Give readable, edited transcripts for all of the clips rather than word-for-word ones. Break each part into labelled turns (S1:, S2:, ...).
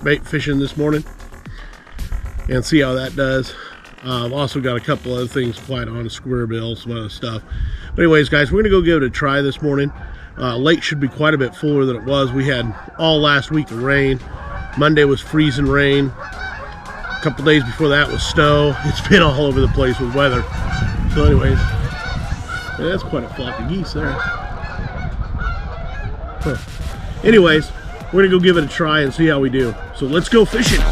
S1: jerkbait fishing this morning and see how that does. I've also got a couple other things quite on, a square bill, some other stuff. But anyways, guys, we're gonna go give it a try this morning. Lake should be quite a bit fuller than it was. We had all last week of rain. Monday was freezing rain. A couple days before that was snow. It's been all over the place with weather. So anyways, yeah, that's quite a flock of geese there. Huh. Anyways, we're gonna go give it a try and see how we do. So let's go fishing.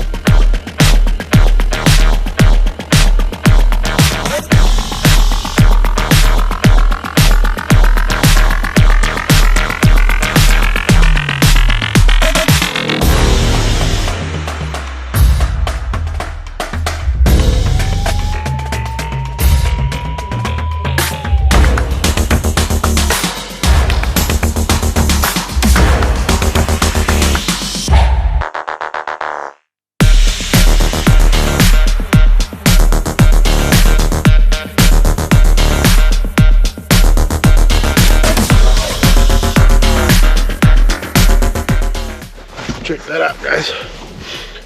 S1: Check that out, guys.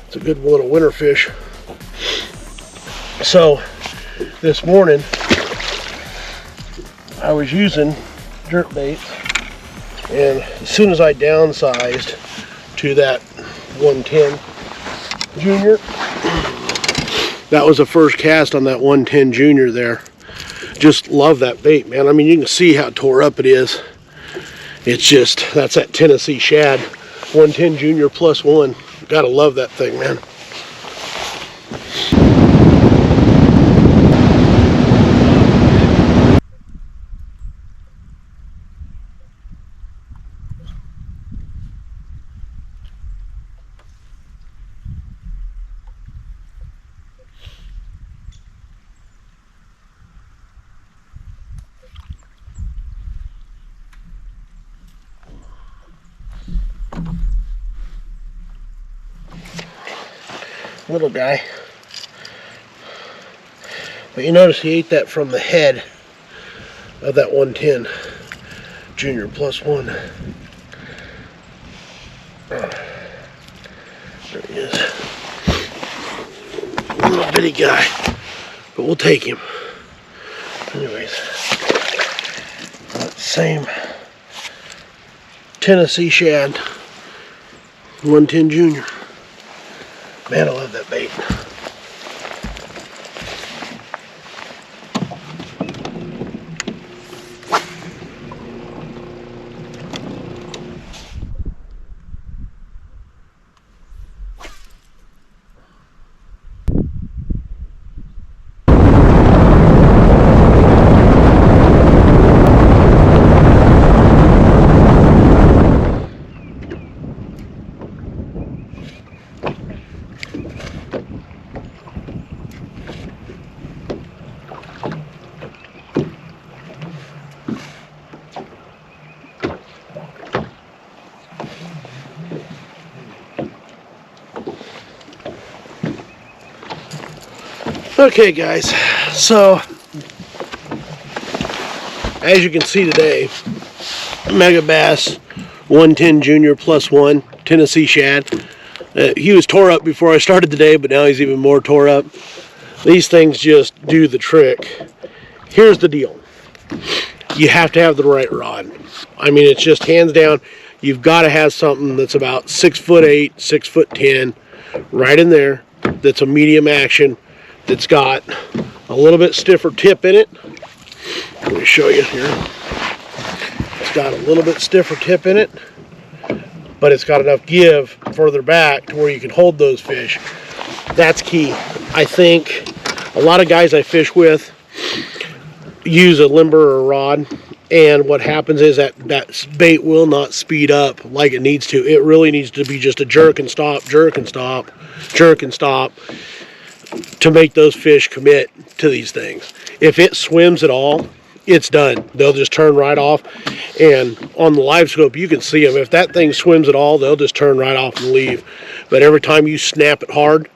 S1: It's a good little winter fish. So this morning I was using jerkbait, and as soon as I downsized to that 110 Junior, that was the first cast on that 110 Junior there. Just love that bait, man. I mean, you can see how tore up it is. It's just, that's that Tennessee shad. 110 Junior +1. Gotta love that thing, man. Little guy, but you notice he ate that from the head of that 110 Junior +1. There he is. Little bitty guy, but we'll take him. Anyways, that same Tennessee shad 110 Junior. Man, I love that bait. Okay, guys, so as you can see today, Megabass 110 Junior +1 Tennessee shad. He was tore up before I started today, but now he's even more tore up. These things just do the trick. Here's the deal. You have to have the right rod. I mean, it's just hands down, you've got to have something that's about 6'8", 6'10", right in there, that's a medium action, that's got a little bit stiffer tip in it. Let me show you here. It's got a little bit stiffer tip in it, but it's got enough give further back to where you can hold those fish. That's key. I think a lot of guys I fish with use a limber or a rod, and what happens is that bait will not speed up like it needs to. It really needs to be just a jerk and stop, jerk and stop, jerk and stop, to make those fish commit to these things. If it swims at all, it's done. They'll just turn right off, and on the live scope you can see them. If that thing swims at all, they'll just turn right off and leave. But every time you snap it hard,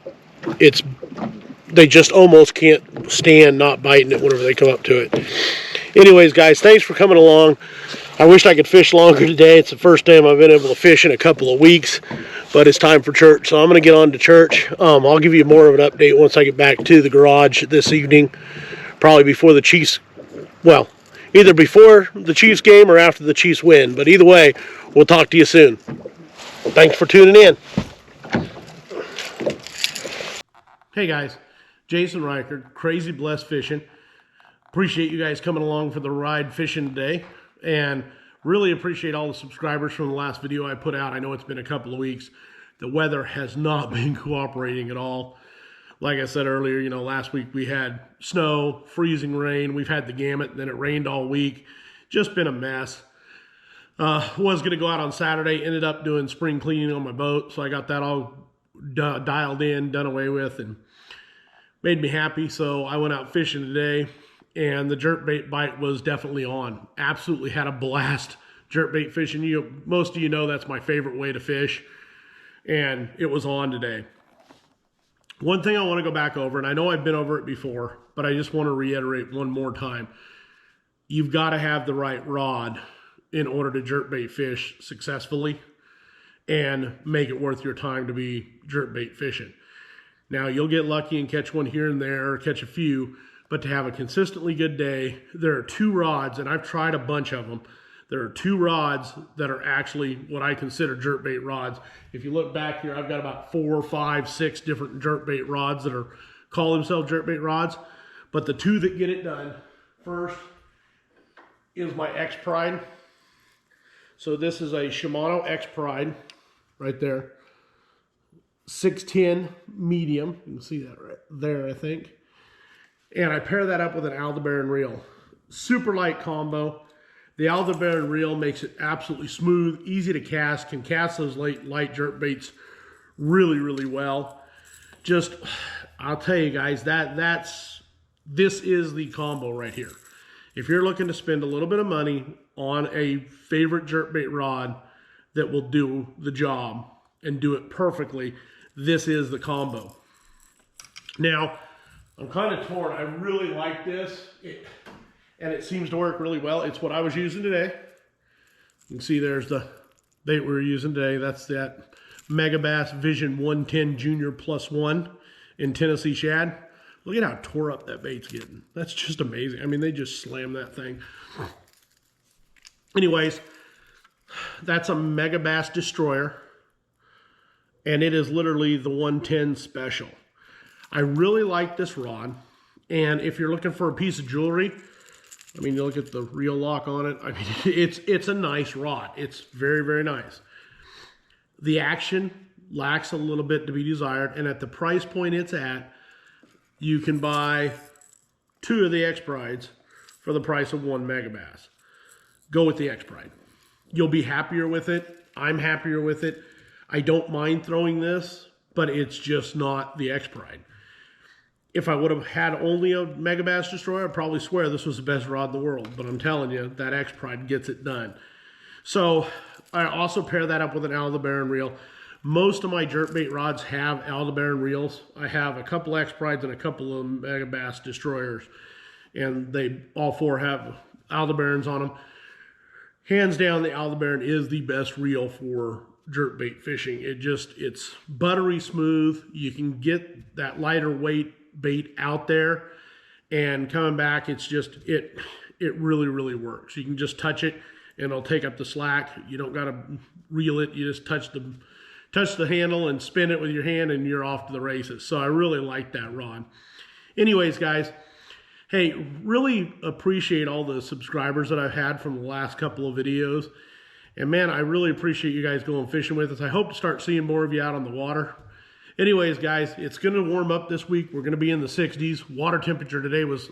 S1: they just almost can't stand not biting it whenever they come up to it. Anyways, guys, thanks for coming along. I wished I could fish longer today. It's the first time I've been able to fish in a couple of weeks, but it's time for church, so I'm going to get on to church. I'll give you more of an update once I get back to the garage this evening, probably before the Chiefs, well, either before the Chiefs game or after the Chiefs win, but either way, we'll talk to you soon. Thanks for tuning in. Hey guys, Jason Reichert, Crazy Blessed Fishing. Appreciate you guys coming along for the ride fishing today, and really appreciate all the subscribers from the last video I put out. I know it's been a couple of weeks. The weather has not been cooperating at all. Like I said earlier, you know, last week we had snow, freezing rain. We've had the gamut, and then it rained all week. Just been a mess. Was going to go out on Saturday, ended up doing spring cleaning on my boat, so I got that all dialed in, done away with, and made me happy. So I went out fishing today, and the jerkbait bite was definitely on. Absolutely had a blast jerkbait fishing. Most of you know that's my favorite way to fish, and it was on today. One thing I want to go back over, and I know I've been over it before, but I just want to reiterate one more time. You've got to have the right rod in order to jerkbait fish successfully and make it worth your time to be jerkbait fishing. Now, you'll get lucky and catch one here and there, or catch a few, but to have a consistently good day, there are two rods, and I've tried a bunch of them. There are two rods that are actually what I consider jerkbait rods. If you look back here, I've got about 4, 5, 6 different jerkbait rods that call themselves jerkbait rods. But the two that get it done, first is my X-Pride. So this is a Shimano X-Pride right there. 610 medium. You can see that right there, I think. And I pair that up with an Aldebaran reel. Super light combo. The Aldebaran reel makes it absolutely smooth, easy to cast, can cast those light jerk baits really, really well. Just, I'll tell you guys, this is the combo right here. If you're looking to spend a little bit of money on a favorite jerkbait rod that will do the job and do it perfectly, this is the combo. Now, I'm kind of torn. I really like this, and it seems to work really well. It's what I was using today. You can see there's the bait we were using today. That's that Megabass Vision 110 Junior +1 in Tennessee Shad. Look at how tore up that bait's getting. That's just amazing. I mean, they just slammed that thing. Anyways, that's a Megabass Destroyer, and it is literally the 110 special. I really like this rod, and if you're looking for a piece of jewelry, I mean, you look at the reel lock on it. I mean, it's a nice rod. It's very, very nice. The action lacks a little bit to be desired, and at the price point it's at, you can buy 2 of the X-Prides for the price of 1 Megabass. Go with the X-Pride. You'll be happier with it. I'm happier with it. I don't mind throwing this, but it's just not the X-Pride. If I would have had only a Megabass Destroyer, I'd probably swear this was the best rod in the world. But I'm telling you, that X-Pride gets it done. So I also pair that up with an Aldebaran reel. Most of my jerkbait rods have Aldebaran reels. I have a couple X-Prides and a couple of Megabass Destroyers. And they all 4 have Aldebarans on them. Hands down, the Aldebaran is the best reel for jerkbait fishing. It's buttery smooth. You can get that lighter weight bait out there, and coming back, it's just, it really, really works. You can just touch it and it'll take up the slack. You don't got to reel it. You just touch the handle and spin it with your hand, and you're off to the races. So I really like that rod. Anyways, guys, hey, really appreciate all the subscribers that I've had from the last couple of videos. And man, I really appreciate you guys going fishing with us. I hope to start seeing more of you out on the water. Anyways, guys, it's going to warm up this week. We're going to be in the 60s. Water temperature today was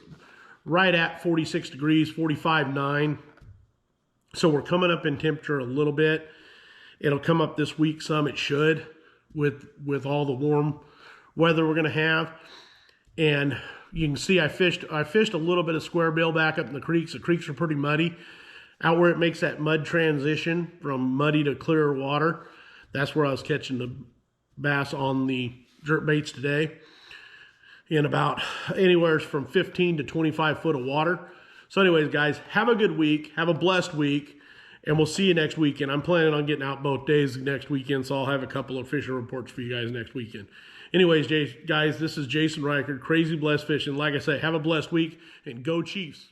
S1: right at 46 degrees, 45.9. So we're coming up in temperature a little bit. It'll come up this week some. It should, with all the warm weather we're going to have. And you can see I fished a little bit of square bill back up in the creeks. The creeks are pretty muddy. Out where it makes that mud transition from muddy to clear water, that's where I was catching the bass on the jerk baits today, in about anywhere from 15 to 25 foot of water. So anyways, guys, have a good week. Have a blessed week. And we'll see you next weekend. I'm planning on getting out both days next weekend, so I'll have a couple of fishing reports for you guys next weekend. Anyways, guys, this is Jason Reichert, Crazy Blessed Fishing. Like I say, have a blessed week, and go Chiefs.